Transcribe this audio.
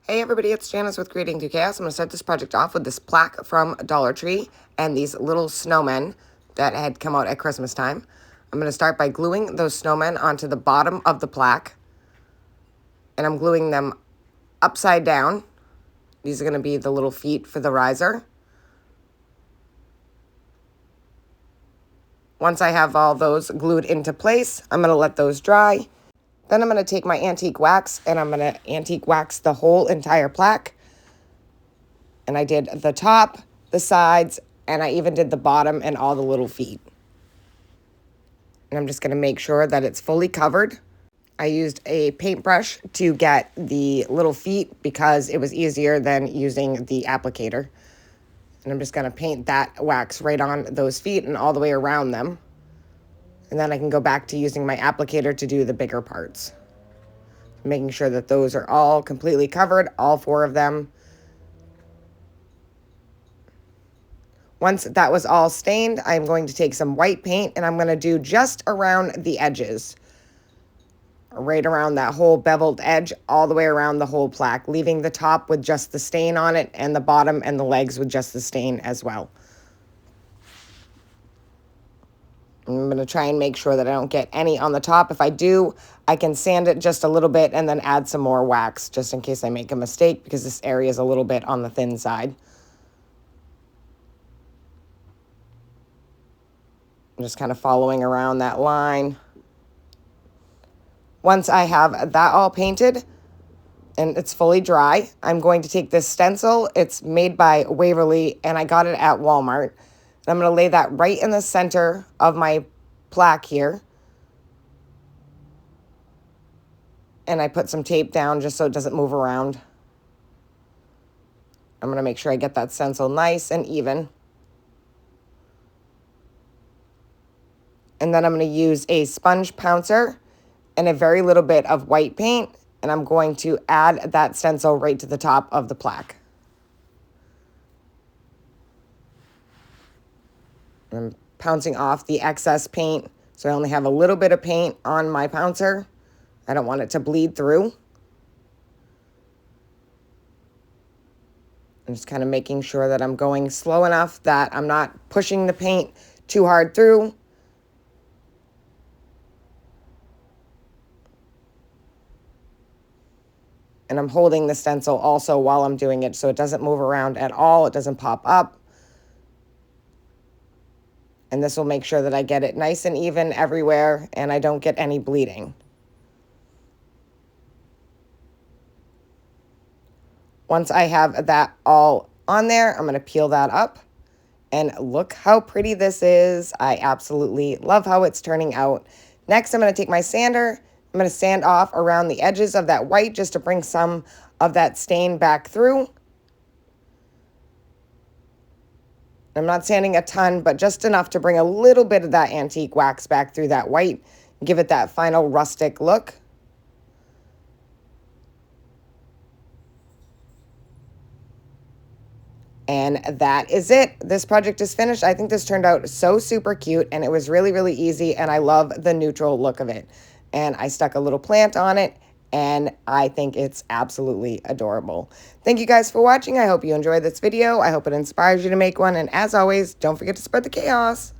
Hey everybody, it's Janice with Creating Through Chaos. I'm going to start this project off with this plaque from Dollar Tree and these little snowmen that had come out at Christmas time. I'm going to start by gluing those snowmen onto the bottom of the plaque, and I'm gluing them upside down. These are going to be the little feet for the riser. Once I have all those glued into place, I'm going to let those dry. Then I'm going to take my antique wax and I'm going to antique wax the whole entire plaque. And I did the top, the sides, and I even did the bottom and all the little feet. And I'm just going to make sure that it's fully covered. I used a paintbrush to get the little feet because it was easier than using the applicator. And I'm just going to paint that wax right on those feet and all the way around them. And then I can go back to using my applicator to do the bigger parts. Making sure that those are all completely covered, all four of them. Once that was all stained, I'm going to take some white paint and I'm going to do just around the edges. Right around that whole beveled edge, all the way around the whole plaque, leaving the top with just the stain on it and the bottom and the legs with just the stain as well. I'm going to try and make sure that I don't get any on the top. If I do, I can sand it just a little bit and then add some more wax just in case I make a mistake because this area is a little bit on the thin side. I'm just kind of following around that line. Once I have that all painted and it's fully dry, I'm going to take this stencil. It's made by Waverly and I got it at Walmart. And I'm going to lay that right in the center of my plaque here. And I put some tape down just so it doesn't move around. I'm going to make sure I get that stencil nice and even. And then I'm going to use a sponge pouncer and a very little bit of white paint. And I'm going to add that stencil right to the top of the plaque. I'm pouncing off the excess paint, so I only have a little bit of paint on my pouncer. I don't want it to bleed through. I'm just kind of making sure that I'm going slow enough that I'm not pushing the paint too hard through. And I'm holding the stencil also while I'm doing it so it doesn't move around at all. It doesn't pop up. And this will make sure that I get it nice and even everywhere and I don't get any bleeding. Once I have that all on there, I'm going to peel that up. And look how pretty this is. I absolutely love how it's turning out. Next, I'm going to take my sander. I'm going to sand off around the edges of that white just to bring some of that stain back through. I'm not sanding a ton, but just enough to bring a little bit of that antique wax back through that white, give it that final rustic look. And that is it. This project is finished. I think this turned out so super cute, and it was really, really easy, and I love the neutral look of it. And I stuck a little plant on it, and I think it's absolutely adorable. Thank you guys for watching. I hope you enjoyed this video. I hope it inspires you to make one. And as always, don't forget to spread the chaos.